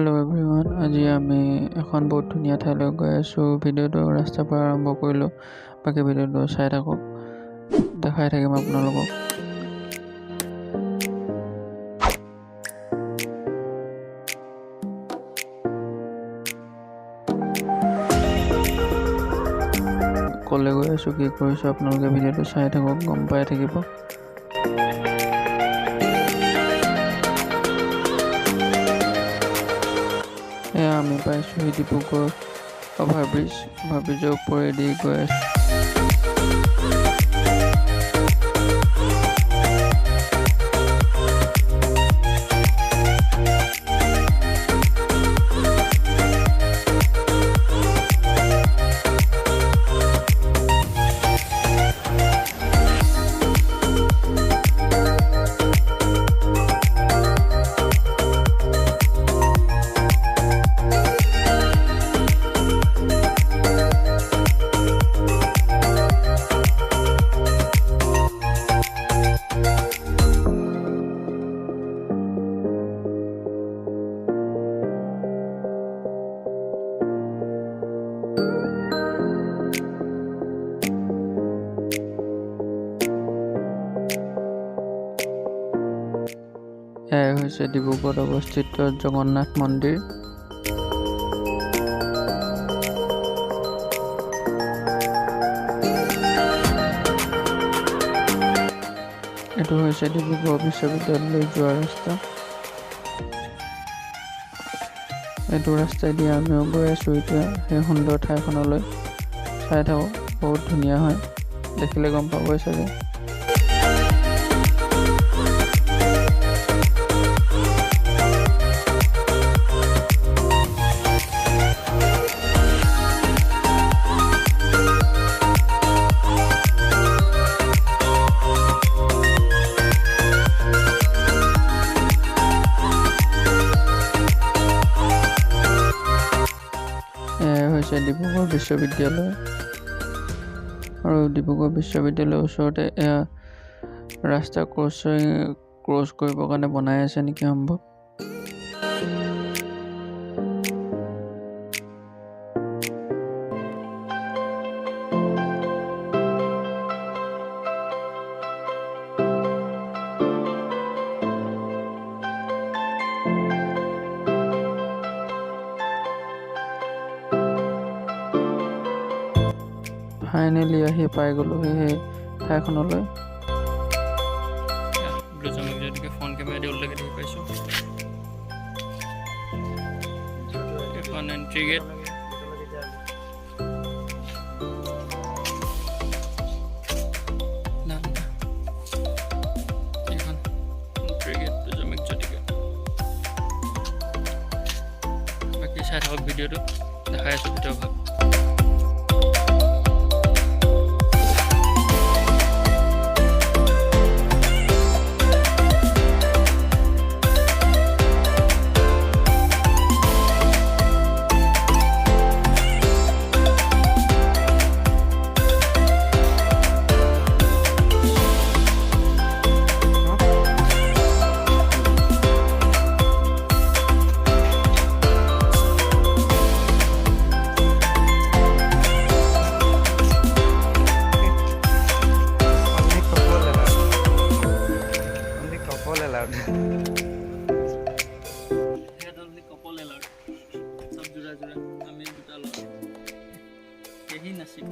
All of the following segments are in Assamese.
হেল্ল' এভৰিৱান, আজি আমি এখন বহুত ধুনীয়া ঠাইলৈ গৈ আছোঁ। ভিডিঅ'টো ৰাস্তাৰ পৰা আৰম্ভ কৰিলোঁ, বাকী ভিডিঅ'টো চাই থাকক, দেখাই থাকিম আপোনালোকক। ক'লৈ গৈ আছোঁ, কি কৰিছোঁ, আপোনালোকে ভিডিঅ'টো চাই থাকক, গম পাই থাকিব। এয়া আমি পাইছোঁ ডিব্ৰুগড় অভাৰব্ৰিজৰ ওপৰেদি গৈ আছোঁ। এয়াই হৈছে ডিব্ৰুগড়ত অৱস্থিত জগন্নাথ মন্দিৰ। এইটো হৈছে ডিব্ৰুগড় বিশ্ববিদ্যালয়লৈ যোৱা ৰাস্তা। এইটো ৰাস্তাইদি আমিও গৈ আছোঁ এতিয়া সেই সুন্দৰ ঠাইখনলৈ। চাই থাকোঁ, বহুত ধুনীয়া হয়, দেখিলে গম পাবই চাগে। এয়াই হৈছে ডিব্ৰুগড় বিশ্ববিদ্যালয়, আৰু ডিব্ৰুগড় বিশ্ববিদ্যালয়ৰ ওচৰতে এয়া ৰাস্তা ক্ৰছ কৰিবৰ কাৰণে বনাই আছে নেকি সম্ভৱ। ফাইনেলি আহি পাই গ'লোঁ সেই ঠাইখনলৈ। ফোন কেমেৰা দি উল্লেখ দেখি পাইছোঁ। এখন এণ্ট্ৰি গেট। এইখন এণ্ট্ৰি গেট দুজমিক জ্যোতিকা। বাকী চাই থাকক ভিডিঅ'টো, দেখাই আছোঁ ভিডিঅ' ভাগ। सब जुड़ा আমি দুটা লগ यही नसीब।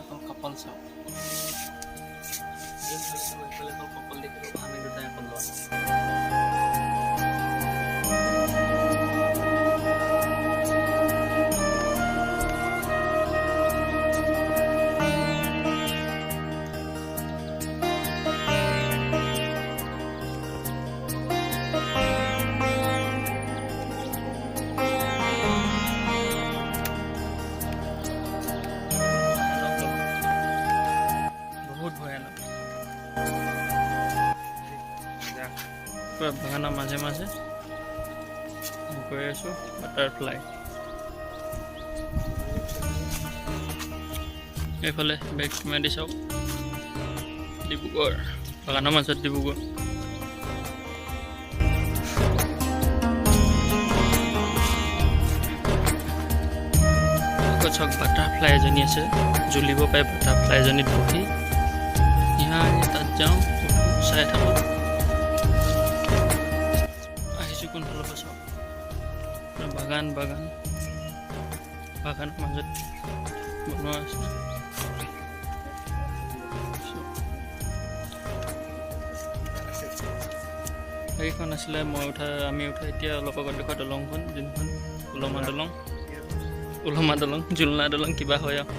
অকল কপাল চাওঁ এইফালে অকল কপাল দেখিলোঁ আমি দুটাই অকল লোৱা বহুত ভয়ানক বাগানৰ মাজে মাজে গৈ আছোঁ বাটাৰফ্লাই এইফালে বেগ মাৰি চাওক ডিব্ৰুগড় বাগানৰ মাজত ডিব্ৰুগড় চাওক বাটাৰফ্লাই এজনী আছে জ্বলিব পাৰে বাটাৰফ্লাই এজনীত বহি তাত যাওঁ চাই থাকোঁ আহিছোঁ কোনফালৰ পৰা চাওঁ বাগানৰ মাজত বনোৱা আছে সেইখন আছিলে আমি উঠা এতিয়া অলপ আগত দেখুওৱা দলংখন যোনখন উলমা দলং জুলনা দলং কিবা হয় আৰু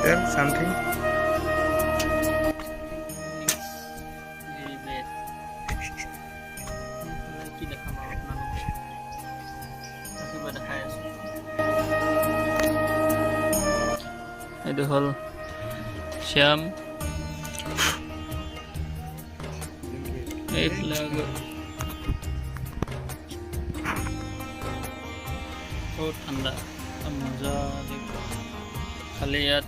Tell something. এইটো হ'ল শ্যাম এইফালে বহুত ঠাণ্ডা মজা লাগিব খালি ইয়াত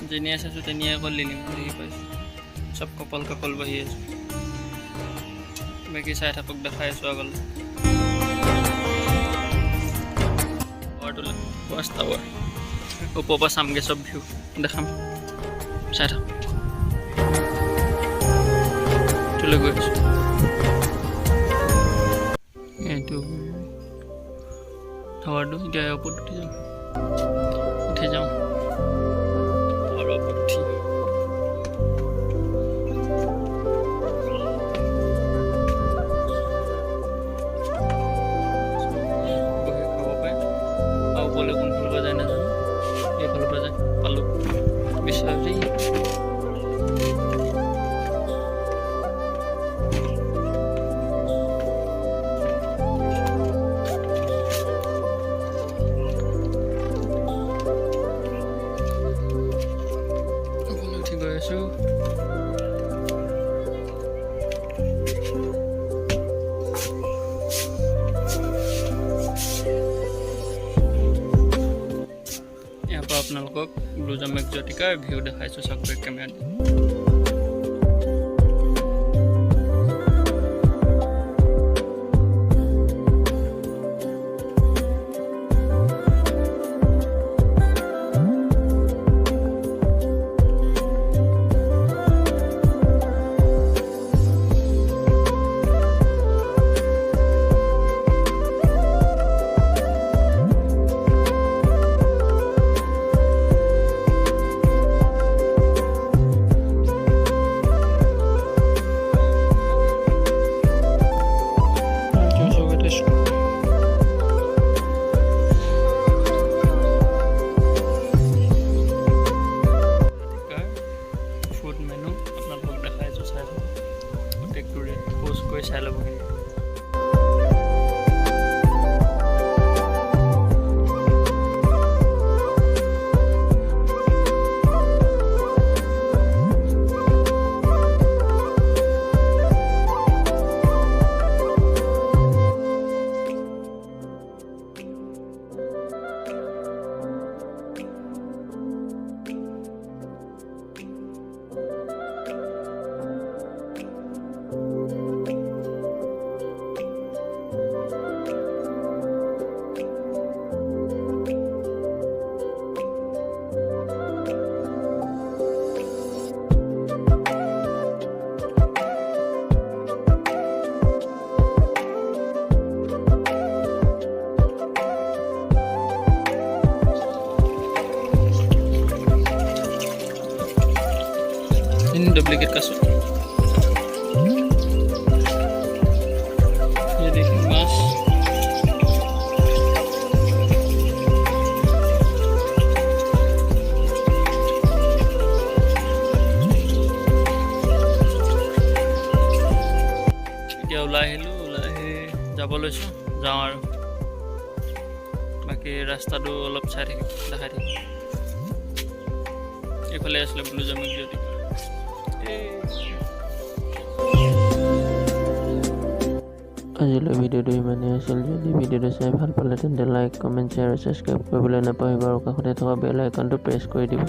যেনিয়ে চাইছোঁ তেনিয়ে অকল লিলিম দেখি পাইছোঁ চব কপাল বহি আছোঁ বাকী চাই থাকক দেখাই আছোঁ আগলৈ ৱাচ টাৱাৰ ওপৰৰ পৰা চামগৈ চব ভিউ দেখাম চাই থাকক তোলৈ গৈ আছোঁ এইটো টাৱাৰটো এতিয়া ওপৰত উঠি যাওঁ কোনফালৰ পৰা যায় নাজানো এইফালৰ পৰা যায় পালোঁ বিচাৰি উঠি গৈ আছোঁ আপোনালোকক ব্লু জাম এক্সটিকাৰ ভিউ দেখাইছোঁ চাওক কেমেৰাত ini duplicate kasut. Jadi mas এতিয়া ওলাই আহিলোঁ, ওলাই আহি যাব লৈছোঁ, যাওঁ আৰু বাকী ৰাস্তাটো অলপ চাই থাকিম, দেখাই থাকিম। এইফালে আছিলে ব্লু জামিক যদি আজিলৈ ভিডিঅ'টো ইমানেই আছিল। যদি ভিডিঅ'টো চাই ভাল পালে তেন্তে লাইক, কমেণ্ট, শ্বেয়াৰ আৰু ছাবস্ক্ৰাইব কৰিবলৈ নাপাহৰিব আৰু কাষতে থকা বেল আইকনটো প্ৰেছ কৰি দিব।